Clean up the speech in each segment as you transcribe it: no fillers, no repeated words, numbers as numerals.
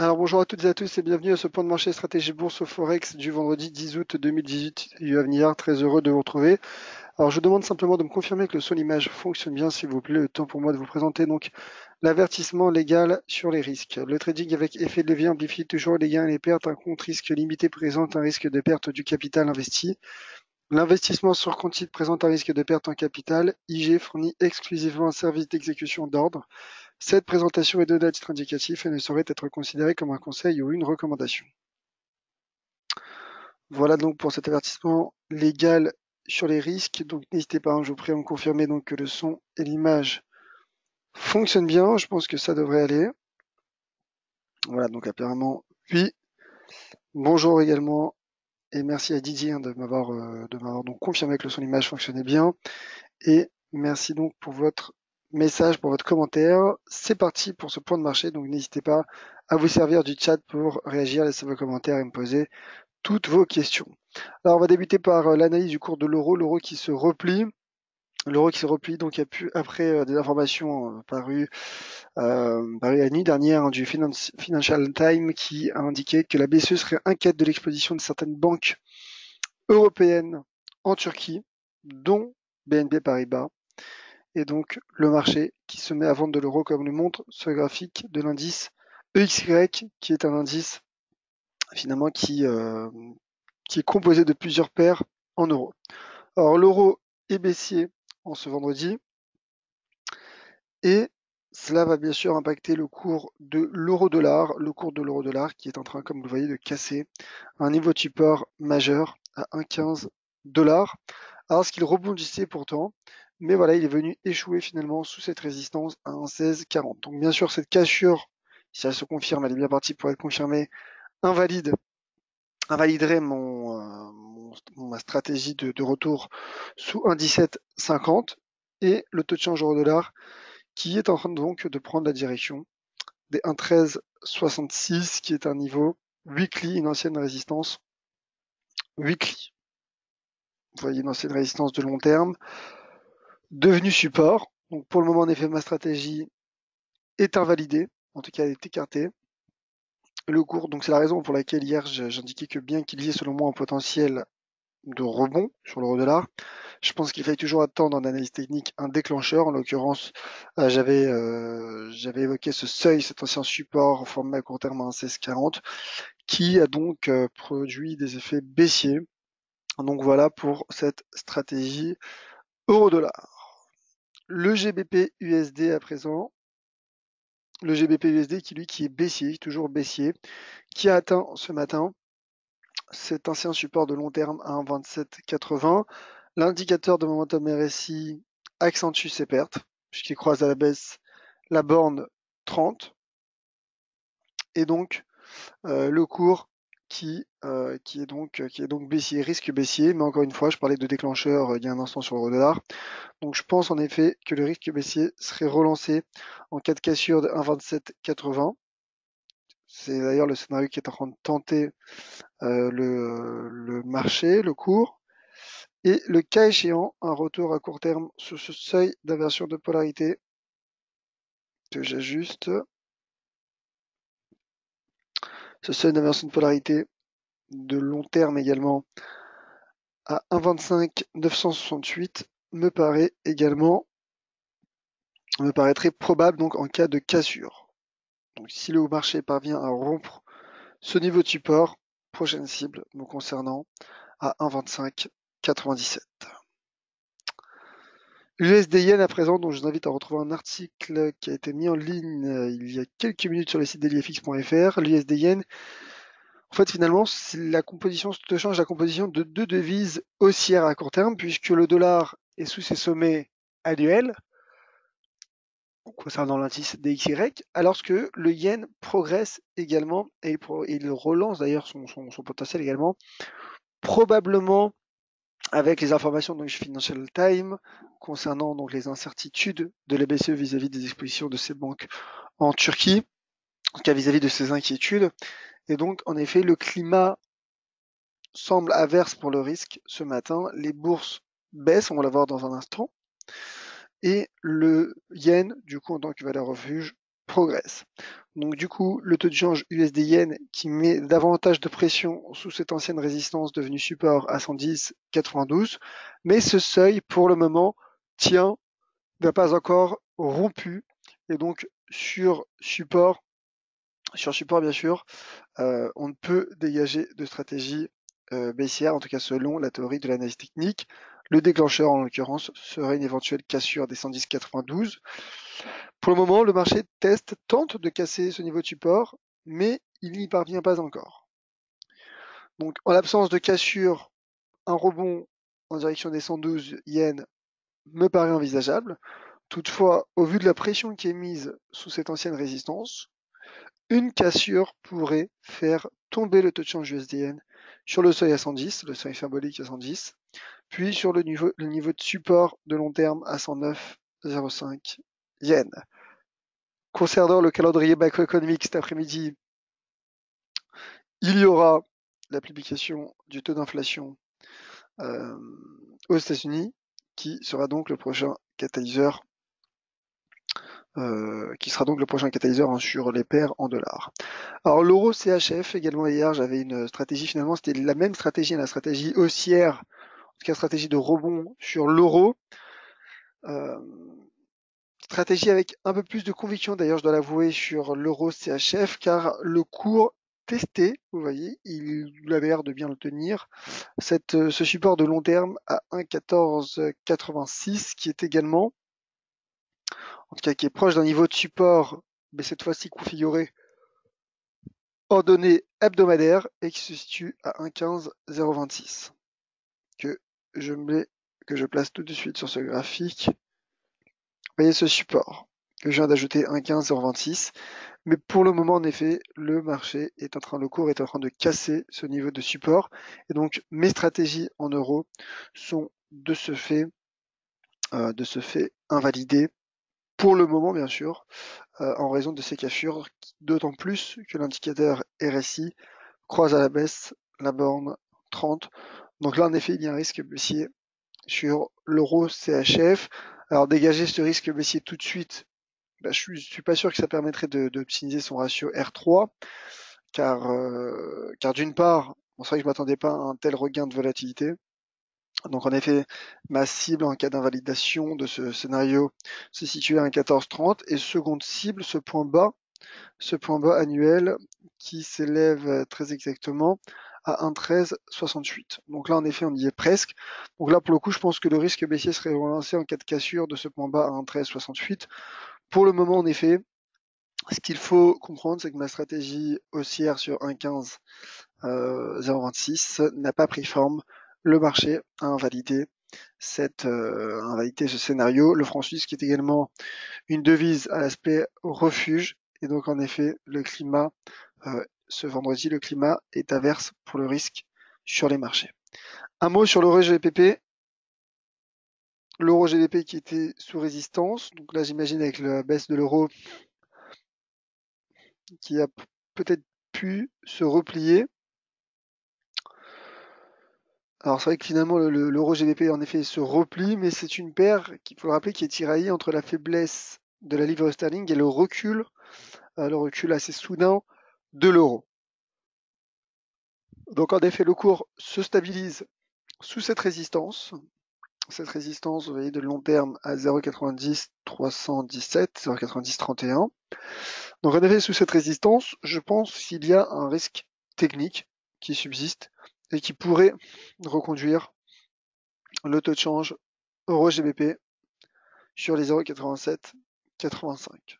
Alors bonjour à toutes et à tous et bienvenue à ce point de marché stratégie bourse au Forex du vendredi 10 août 2018 du Avenir. Très heureux de vous retrouver. Alors je vous demande simplement de me confirmer que le son image fonctionne bien s'il vous plaît. Le temps pour moi de vous présenter donc l'avertissement légal sur les risques. Le trading avec effet de levier amplifie toujours les gains et les pertes. Un compte risque limité présente un risque de perte du capital investi. L'investissement sur compte titre présente un risque de perte en capital. IG fournit exclusivement un service d'exécution d'ordre. Cette présentation est donnée à titre indicatif et ne saurait être considérée comme un conseil ou une recommandation. Voilà donc pour cet avertissement légal sur les risques. Donc n'hésitez pas, je vous prie à me confirmer donc que le son et l'image fonctionnent bien. Je pense que ça devrait aller. Voilà, donc apparemment, oui. Bonjour également et merci à Didier de m'avoir donc confirmé que le son et l'image fonctionnaient bien. Et merci donc pour votre message, pour votre commentaire. C'est parti pour ce point de marché. Donc n'hésitez pas à vous servir du chat pour réagir, laisser vos commentaires et me poser toutes vos questions. Alors on va débuter par l'analyse du cours de l'euro, l'euro qui se replie. L'euro qui se replie donc après des informations parues la nuit dernière du Financial Times qui a indiqué que la BCE serait inquiète de l'exposition de certaines banques européennes en Turquie, dont BNP Paribas, et donc le marché qui se met à vendre de l'euro comme le montre ce graphique de l'indice EXY, qui est un indice finalement qui est composé de plusieurs paires en euros. Alors l'euro est baissier en ce vendredi et cela va bien sûr impacter le cours de l'euro-dollar, le cours de l'euro-dollar qui est en train, comme vous le voyez, de casser un niveau de support majeur à 1,15 $. Alors ce qu'il rebondissait pourtant, mais voilà, il est venu échouer finalement sous cette résistance à 1,1640. Donc bien sûr, cette cassure, si elle se confirme, elle est bien partie pour être confirmée, invaliderait ma stratégie de retour sous 1,1750 et le taux de change euro-dollar qui est en train donc de prendre la direction des 1,1366 qui est un niveau weekly, une ancienne résistance weekly. Vous voyez une ancienne résistance de long terme devenue support. Donc pour le moment, en effet, ma stratégie est invalidée, en tout cas elle est écartée. Le cours, donc c'est la raison pour laquelle hier j'indiquais que bien qu'il y ait selon moi un potentiel de rebond sur l'euro-dollar, je pense qu'il fallait toujours attendre en analyse technique un déclencheur. En l'occurrence, j'avais évoqué ce seuil, cet ancien support formé à court terme à 1,1640, qui a donc produit des effets baissiers. Donc voilà pour cette stratégie euro-dollar. Le GBP USD à présent, le GBP USD qui est baissier, toujours baissier, qui a atteint ce matin cet ancien support de long terme à 1,2780. L'indicateur de momentum RSI accentue ses pertes, puisqu'il croise à la baisse la borne 30, et donc le cours qui est donc baissier, risque baissier, mais encore une fois, je parlais de déclencheur il y a un instant sur l'euro-dollar. Donc je pense en effet que le risque baissier serait relancé en cas de cassure de 1,2780. C'est d'ailleurs le scénario qui est en train de tenter le marché, le cours. Et le cas échéant, un retour à court terme sur ce seuil d'inversion de polarité que j'ajuste. Ce seuil d'inversion de polarité de long terme également à 1,25 968 me paraîtrait probable donc en cas de cassure. Donc si le marché parvient à rompre ce niveau de support, prochaine cible me concernant à 1,25 97. L'USD Yen à présent, dont je vous invite à retrouver un article qui a été mis en ligne il y a quelques minutes sur le site dailyfx.fr. L'USD Yen, en fait finalement, c'est la composition de change, la composition de deux devises haussières à court terme, puisque le dollar est sous ses sommets annuels, concernant l'indice DXY, alors que le yen progresse également et il relance d'ailleurs son potentiel également, probablement avec les informations donc Financial Times concernant donc les incertitudes de la BCE vis-à-vis des expositions de ces banques en Turquie, en tout cas vis-à-vis de ces inquiétudes. Et donc en effet le climat semble averse pour le risque ce matin. Les bourses baissent, on va la voir dans un instant. Et le yen, du coup, en tant que valeur refuge, progresse. Donc du coup, le taux de change USD-Yen qui met davantage de pression sous cette ancienne résistance devenue support à 110,92, mais ce seuil pour le moment tient, n'a pas encore rompu, et donc sur support bien sûr, on ne peut dégager de stratégie baissière, en tout cas selon la théorie de l'analyse technique. Le déclencheur, en l'occurrence, serait une éventuelle cassure des 110,92. Pour le moment, le marché tente de casser ce niveau de support, mais il n'y parvient pas encore. Donc, en l'absence de cassure, un rebond en direction des 112 yens me paraît envisageable. Toutefois, au vu de la pression qui est mise sous cette ancienne résistance, une cassure pourrait faire tomber le taux de change USD-Yen sur le seuil à 110, le seuil symbolique à 110, puis sur le niveau de support de long terme à 109,05 yens. Concernant le calendrier macroéconomique cet après-midi, il y aura la publication du taux d'inflation aux États-Unis, qui sera donc le prochain catalyseur sur les paires en dollars. Alors l'euro CHF également hier, j'avais une stratégie finalement, c'était la même stratégie, la stratégie haussière, en tout cas stratégie de rebond sur l'euro. Stratégie avec un peu plus de conviction d'ailleurs, je dois l'avouer, sur l'euro CHF, car le cours testé, vous voyez, il avait l'air de bien le tenir, ce support de long terme à 1,1486 qui est également, en tout cas qui est proche d'un niveau de support, mais cette fois-ci configuré en données hebdomadaires et qui se situe à 1,15026 que je place tout de suite sur ce graphique. Vous voyez ce support que je viens d'ajouter 1,15026. Mais pour le moment, en effet, le marché le cours est en train de casser ce niveau de support. Et donc, mes stratégies en euros sont de ce fait invalidées pour le moment, bien sûr, en raison de ces cassures, d'autant plus que l'indicateur RSI croise à la baisse la borne 30. Donc là, en effet, il y a un risque baissier sur l'euro CHF. Alors, dégager ce risque baissier tout de suite, je suis pas sûr que ça permettrait d'optimiser son ratio R3, car d'une part, c'est vrai que je m'attendais pas à un tel regain de volatilité. Donc en effet, ma cible en cas d'invalidation de ce scénario se situe à 1,1430 et seconde cible, ce point bas annuel qui s'élève très exactement à 1,1368. Donc là, en effet, on y est presque. Donc là, pour le coup, je pense que le risque baissier serait relancé en cas de cassure de ce point bas à 1,1368. Pour le moment, en effet, ce qu'il faut comprendre, c'est que ma stratégie haussière sur 1,15,026 n'a pas pris forme. Le marché a invalidé ce scénario. Le franc suisse qui est également une devise à l'aspect refuge. Et donc en effet, le climat, ce vendredi, le climat est averse pour le risque sur les marchés. Un mot sur l'euro GBP. L'euro GBP qui était sous résistance. Donc là, j'imagine avec la baisse de l'euro qui a peut-être pu se replier. Alors c'est vrai que finalement l'euro GBP en effet se replie, mais c'est une paire qu'il faut le rappeler qui est tiraillée entre la faiblesse de la livre sterling et le recul assez soudain de l'euro. Donc en effet le cours se stabilise sous cette résistance. Cette résistance, vous voyez, de long terme à 0,90 317, 0,90 31. Donc en effet, sous cette résistance, je pense qu'il y a un risque technique qui subsiste et qui pourrait reconduire le taux de change euro GBP sur les 0,87 85.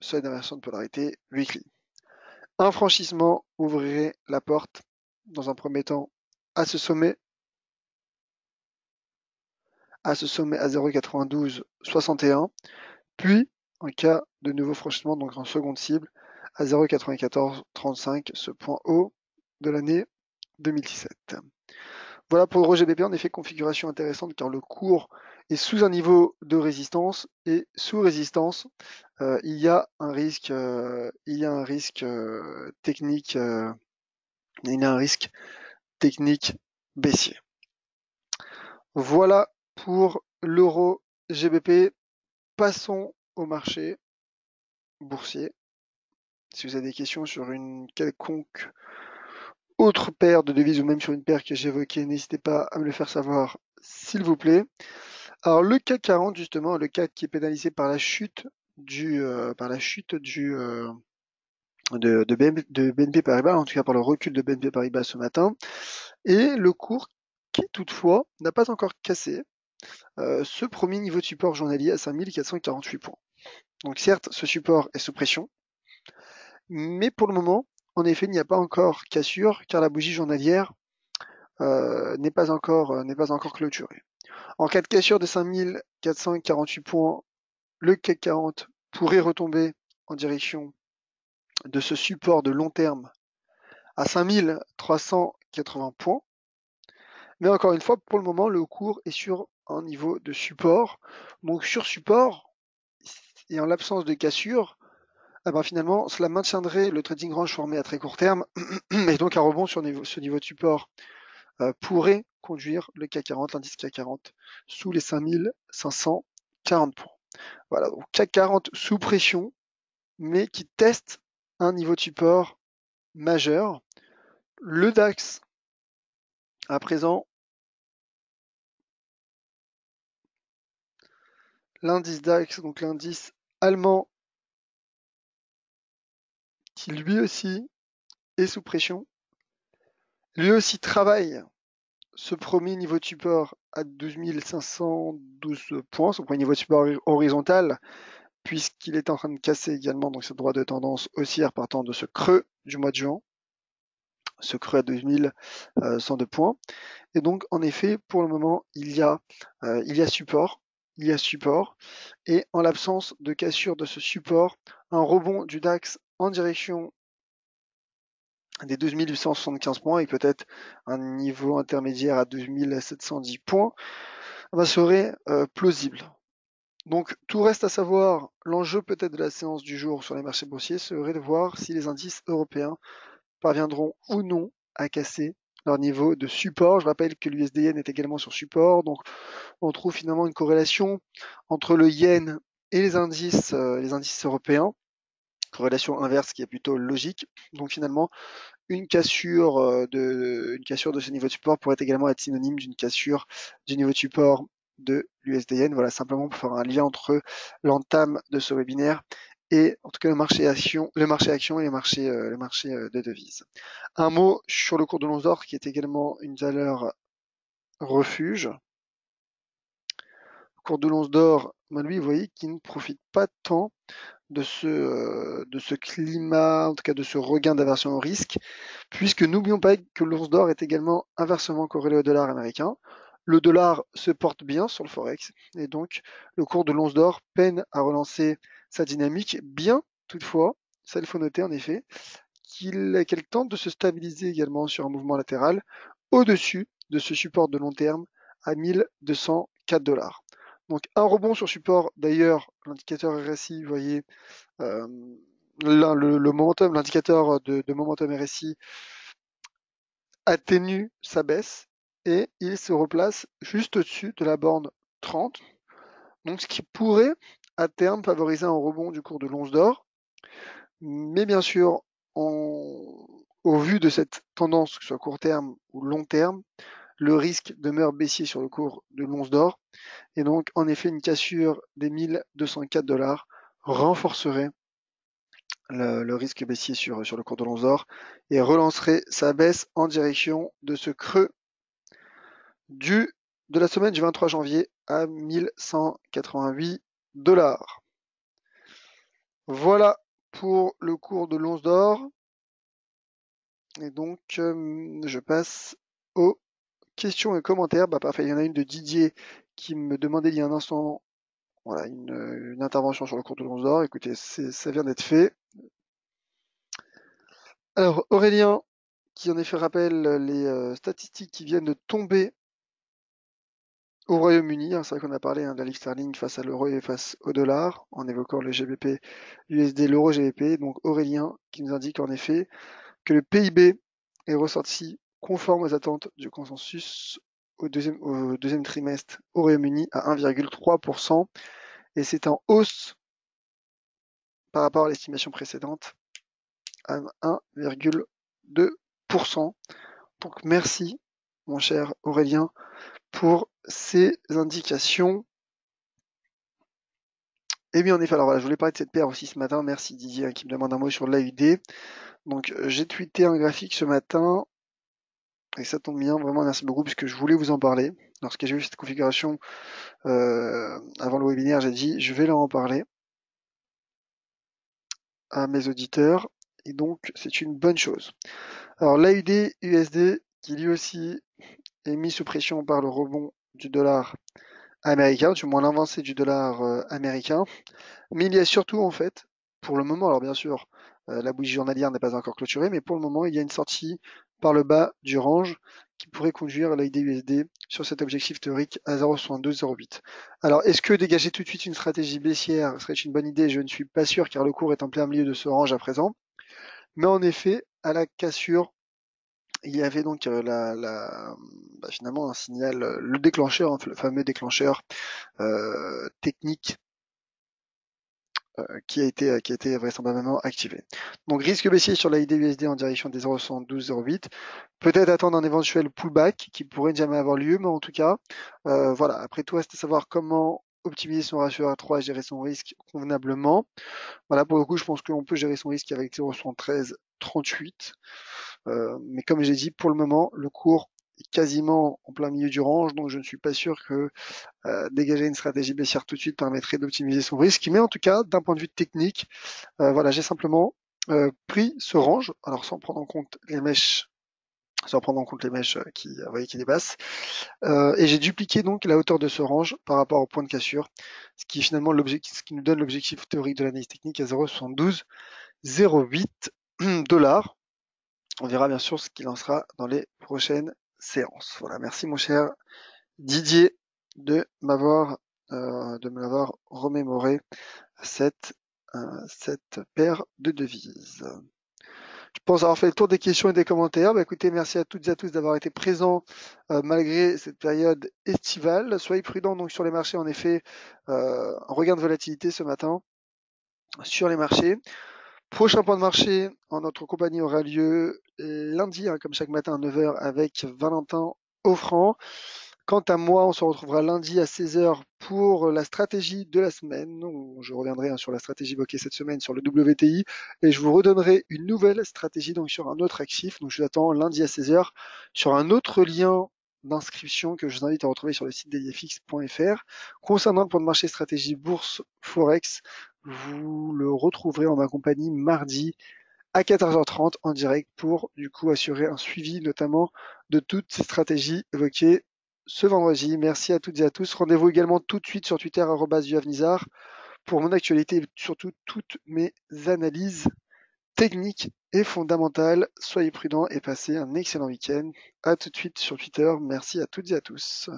Seuil d'inversion de polarité weekly. Un franchissement ouvrirait la porte dans un premier temps à ce sommet à 0,92 61, puis en cas de nouveau franchissement, donc en seconde cible, à 0,94 35, ce point haut de l'année 2017. Voilà pour l'euro GBP, en effet, configuration intéressante car le cours est sous un niveau de résistance et sous résistance, il y a un risque technique, baissier. Voilà pour l'euro GBP. Passons au marché boursiers. Si vous avez des questions sur une quelconque autre paire de devises ou même sur une paire que j'ai évoquée, n'hésitez pas à me le faire savoir, s'il vous plaît. Alors le CAC 40 justement, le CAC qui est pénalisé par la chute de BNP Paribas, en tout cas par le recul de BNP Paribas ce matin, et le cours qui toutefois n'a pas encore cassé ce premier niveau de support journalier à 5448 points. Donc certes, ce support est sous pression, mais pour le moment, en effet, il n'y a pas encore cassure car la bougie journalière n'est pas encore clôturée. En cas de cassure de 5448 points, le CAC 40 pourrait retomber en direction de ce support de long terme à 5380 points. Mais encore une fois, pour le moment, le cours est sur un niveau de support. Donc sur support, et en l'absence de cassure, finalement, cela maintiendrait le trading range formé à très court terme. Et donc un rebond sur ce niveau de support pourrait conduire le CAC 40, l'indice CAC 40, sous les 5540 points. Voilà, donc CAC 40 sous pression, mais qui teste un niveau de support majeur. Le DAX, à présent, l'indice DAX, donc l'indice allemand, qui lui aussi est sous pression, lui aussi travaille ce premier niveau de support à 12 512 points, son premier niveau de support horizontal, puisqu'il est en train de casser également donc ce droit de tendance haussière partant de ce creux du mois de juin, ce creux à 2102 points. Et donc, en effet, pour le moment, il y a support, et en l'absence de cassure de ce support, un rebond du DAX en direction des 12 875 points et peut-être un niveau intermédiaire à 12 710 points serait plausible. Donc tout reste à savoir, l'enjeu peut-être de la séance du jour sur les marchés boursiers serait de voir si les indices européens parviendront ou non à casser leur niveau de support. Je rappelle que l'USD-Yen est également sur support, donc on trouve finalement une corrélation entre le yen et les indices européens, corrélation inverse qui est plutôt logique. Donc finalement, une cassure de ce niveau de support pourrait également être synonyme d'une cassure du niveau de support de l'USD-Yen. Voilà, simplement pour faire un lien entre l'entame de ce webinaire et en tout cas le marché action et les marchés de devises. Un mot sur le cours de l'once d'or qui est également une valeur refuge. Le cours de l'once d'or, lui, vous voyez, qui ne profite pas tant de ce climat, en tout cas de ce regain d'aversion au risque, puisque n'oublions pas que l'once d'or est également inversement corrélé au dollar américain. Le dollar se porte bien sur le forex et donc le cours de l'once d'or peine à relancer sa dynamique, bien toutefois, ça il faut noter en effet, qu'elle tente de se stabiliser également sur un mouvement latéral au-dessus de ce support de long terme à 1204 dollars. Donc un rebond sur support, d'ailleurs l'indicateur RSI, vous voyez, le momentum, l'indicateur de momentum RSI atténue sa baisse et il se replace juste au-dessus de la borne 30. Donc ce qui pourrait à terme favoriser un rebond du cours de l'once d'or. Mais bien sûr, au vu de cette tendance, que ce soit court terme ou long terme, le risque demeure baissier sur le cours de l'once d'or. Et donc, en effet, une cassure des 1204 dollars renforcerait le risque baissier sur le cours de l'once d'or et relancerait sa baisse en direction de ce creux de la semaine du 23 janvier à 1188 dollars. Voilà pour le cours de l'once d'or. Et donc, je passe aux questions et commentaires. Parfait, il y en a une de Didier qui me demandait il y a un instant voilà, une intervention sur le cours de l'once d'or. Écoutez, ça vient d'être fait. Alors, Aurélien, qui en effet rappelle les statistiques qui viennent de tomber au Royaume-Uni. C'est vrai qu'on a parlé de la livre sterling face à l'euro et face au dollar, en évoquant le GBP, l'USD, l'euro GBP. Donc Aurélien qui nous indique en effet que le PIB est ressorti conforme aux attentes du consensus au deuxième trimestre au Royaume-Uni à 1,3%. Et c'est en hausse par rapport à l'estimation précédente à 1,2%. Donc merci, mon cher Aurélien, pour ces indications. Et bien en effet, alors voilà, je voulais parler de cette paire aussi ce matin. Merci Didier qui me demande un mot sur l'AUD. Donc j'ai tweeté un graphique ce matin. Et ça tombe bien, vraiment merci beaucoup, puisque je voulais vous en parler. Lorsque j'ai vu cette configuration avant le webinaire, j'ai dit je vais leur en parler à mes auditeurs. Et donc c'est une bonne chose. Alors l'AUD USD qui lui aussi est mis sous pression par le rebond du dollar américain, du moins l'avancée du dollar américain. Mais il y a surtout en fait, pour le moment, alors bien sûr, la bougie journalière n'est pas encore clôturée, mais pour le moment, il y a une sortie par le bas du range qui pourrait conduire l'AUD USD sur cet objectif théorique à 0,6208. Alors, est-ce que dégager tout de suite une stratégie baissière serait une bonne idée? Je ne suis pas sûr car le cours est en plein milieu de ce range à présent. Mais en effet, à la cassure, il y avait donc finalement un signal, le déclencheur, hein, le fameux déclencheur technique qui a été vraisemblablement activé. Donc risque baissier sur la IDUSD en direction des 0,7208. Peut-être attendre un éventuel pullback qui pourrait ne jamais avoir lieu, mais en tout cas, voilà. Après tout, reste à savoir comment optimiser son ratio R3 et gérer son risque convenablement. Voilà, pour le coup, je pense qu'on peut gérer son risque avec 0,7338. Mais comme j'ai dit, pour le moment, le cours est quasiment en plein milieu du range, donc je ne suis pas sûr que dégager une stratégie baissière tout de suite permettrait d'optimiser son risque. Mais en tout cas, d'un point de vue technique, voilà, j'ai simplement pris ce range, alors sans prendre en compte les mèches qui dépassent, et j'ai dupliqué donc la hauteur de ce range par rapport au point de cassure, ce qui est finalement ce qui nous donne l'objectif théorique de l'analyse technique à 0,7208 $. On verra bien sûr ce qu'il en sera dans les prochaines séances. Voilà, merci mon cher Didier de me l'avoir remémoré cette paire de devises. Je pense avoir fait le tour des questions et des commentaires. Bah, écoutez, merci à toutes et à tous d'avoir été présents malgré cette période estivale. Soyez prudents donc sur les marchés. En effet, un regain de volatilité ce matin sur les marchés. Prochain point de marché en notre compagnie aura lieu lundi, hein, comme chaque matin à 9h avec Valentin Offrand. Quant à moi, on se retrouvera lundi à 16h pour la stratégie de la semaine. Je reviendrai sur la stratégie évoquée cette semaine sur le WTI et je vous redonnerai une nouvelle stratégie donc sur un autre actif. Donc je vous attends lundi à 16h sur un autre lien d'inscription que je vous invite à retrouver sur le site daillyfx.fr. Concernant le point de marché stratégie bourse Forex, vous le retrouverez en ma compagnie mardi à 14h30 en direct pour du coup assurer un suivi notamment de toutes ces stratégies évoquées ce vendredi. Merci à toutes et à tous. Rendez-vous également tout de suite sur Twitter @UAVNizar pour mon actualité et surtout toutes mes analyses techniques et fondamentales. Soyez prudents et passez un excellent week-end. À tout de suite sur Twitter. Merci à toutes et à tous.